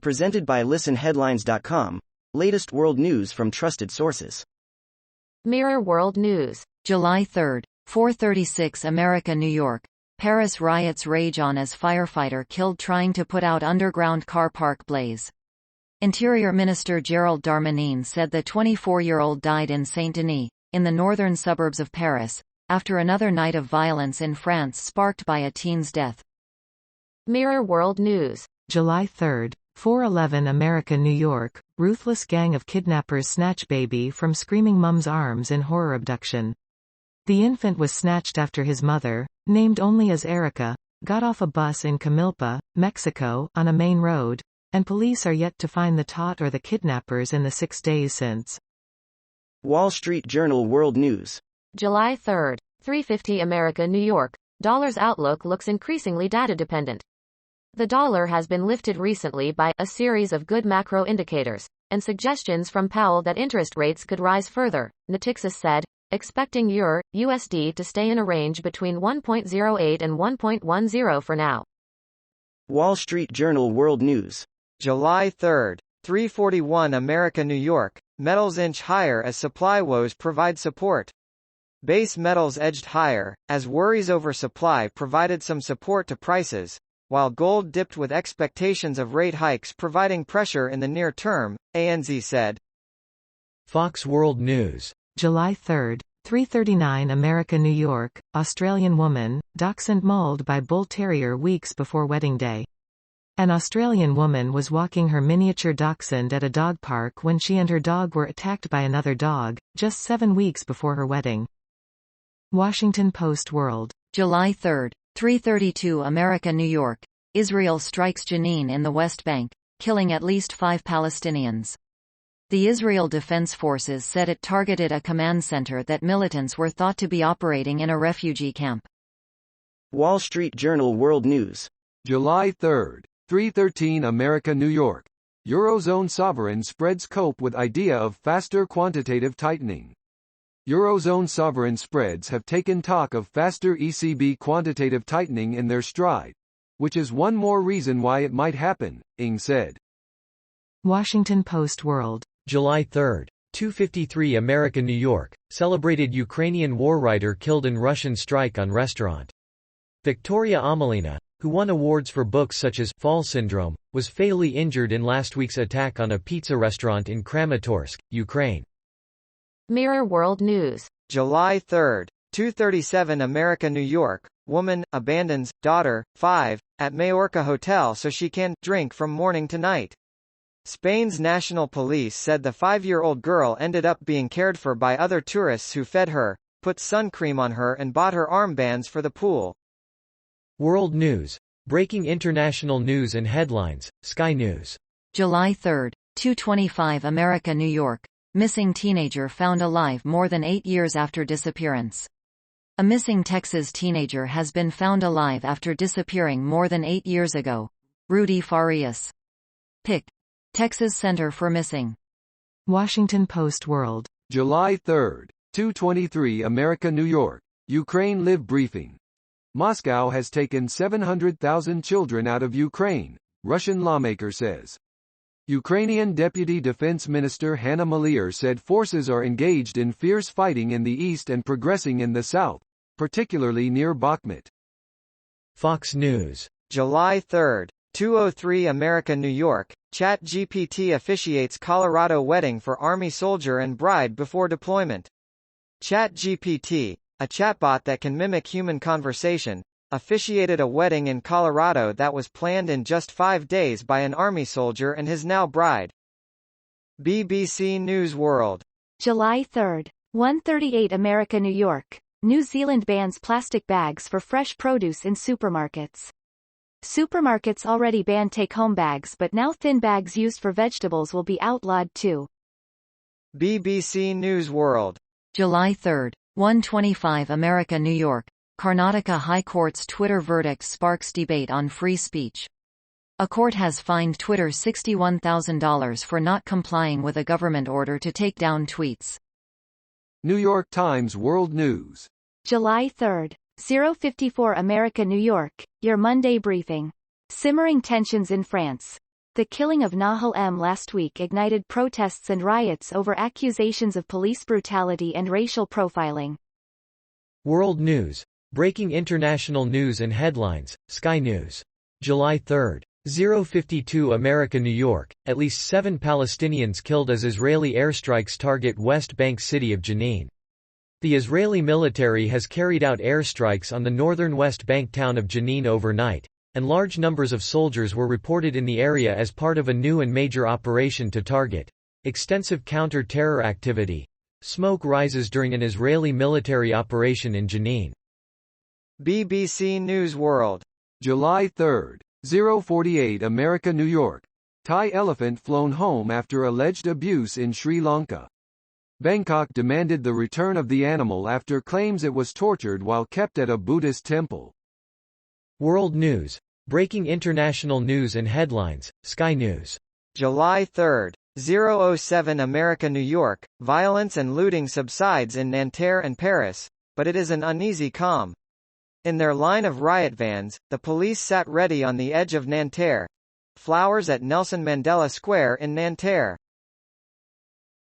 Presented by listenheadlines.com. Latest world news from trusted sources. Mirror World News. July 3, 4:36 America, New York. Paris riots rage on as firefighter killed trying to put out underground car park blaze. Interior Minister Gérald Darmanin said the 24-year-old died in Saint-Denis, in the northern suburbs of Paris, after another night of violence in France sparked by a teen's death. Mirror World News. July 3, 4:11 America, New York. Ruthless gang of kidnappers snatch baby from screaming mom's arms in horror abduction. The infant was snatched after his mother, named only as Erica, got off a bus in Camilpa, Mexico, on a main road, and police are yet to find the tot or the kidnappers in the 6 days since. Wall Street Journal World News. July 3, 3:50 America, New York. Dollar's outlook looks increasingly data-dependent. The dollar has been lifted recently by a series of good macro indicators, and suggestions from Powell that interest rates could rise further, Natixis said, expecting EUR/USD to stay in a range between 1.08 and 1.10 for now. Wall Street Journal World News. July 3, 3:41 America, New York. Metals inch higher as supply woes provide support. Base metals edged higher, as worries over supply provided some support to prices, while gold dipped with expectations of rate hikes providing pressure in the near term, ANZ said. Fox World News. July 3, 3:39 America, New York. Australian woman, dachshund mauled by bull terrier weeks before wedding day. An Australian woman was walking her miniature dachshund at a dog park when she and her dog were attacked by another dog, just 7 weeks before her wedding. Washington Post World. July 3, 3:32 America, New York. Israel strikes Jenin in the West Bank, killing at least 5 Palestinians. The Israel Defense Forces said it targeted a command center that militants were thought to be operating in a refugee camp. Wall Street Journal World News. July 3, 3:13 America, New York. Eurozone sovereign spreads cope with idea of faster quantitative tightening. Eurozone sovereign spreads have taken talk of faster ECB quantitative tightening in their stride, which is one more reason why it might happen, Ng said. Washington Post World. July 3, 2:53 America, New York. Celebrated Ukrainian war writer killed in Russian strike on restaurant. Victoria Amelina, who won awards for books such as Fall Syndrome, was fatally injured in last week's attack on a pizza restaurant in Kramatorsk, Ukraine. Mirror World News. July 3, 2:37 America, New York. Woman abandons daughter 5 at Majorca hotel so she can drink from morning to night. Spain's national police said the 5-year-old girl ended up being cared for by other tourists who fed her, put sun cream on her and bought her armbands for the pool. World News. Breaking international news and headlines. Sky News. July 3, 2:25 America, New York. Missing teenager found alive more than 8 years after disappearance. A missing Texas teenager has been found alive after disappearing more than 8 years ago. Rudy Farias. Pic. Texas Center for Missing. Washington Post World. July 3, 2:23 America, New York. Ukraine Live briefing. Moscow has taken 700,000 children out of Ukraine, Russian lawmaker says. Ukrainian Deputy Defense Minister Hanna Maliar said forces are engaged in fierce fighting in the east and progressing in the south, particularly near Bakhmut. Fox News. July 3, 2:03 America, New York. ChatGPT officiates Colorado wedding for Army soldier and bride before deployment. ChatGPT, a chatbot that can mimic human conversation, officiated a wedding in Colorado that was planned in just 5 days by an Army soldier and his now bride. BBC News World. July 3, 1:38 America, New York. New Zealand bans plastic bags for fresh produce in supermarkets. Supermarkets already ban take-home bags, but now thin bags used for vegetables will be outlawed too. BBC News World. July 3, 1:25 America, New York. Karnataka High Court's Twitter verdict sparks debate on free speech. A court has fined Twitter $61,000 for not complying with a government order to take down tweets. New York Times World News. July 3, 0:54 America, New York. Your Monday briefing. Simmering tensions in France. The killing of Nahal M. last week ignited protests and riots over accusations of police brutality and racial profiling. World News. Breaking international news and headlines, Sky News. July 3. 052 America New York, at least 7 Palestinians killed as Israeli airstrikes target West Bank city of Jenin. The Israeli military has carried out airstrikes on the northern West Bank town of Jenin overnight, and large numbers of soldiers were reported in the area as part of a new and major operation to target extensive counter-terror activity. Smoke rises during an Israeli military operation in Jenin. BBC News World. July 3. 048 America New York. Thai elephant flown home after alleged abuse in Sri Lanka. Bangkok demanded the return of the animal after claims it was tortured while kept at a Buddhist temple. World News. Breaking international news and headlines, Sky News. July 3. 007 America New York. Violence and looting subsides in Nanterre and Paris, but it is an uneasy calm. In their line of riot vans, the police sat ready on the edge of Nanterre. Flowers at Nelson Mandela Square in Nanterre.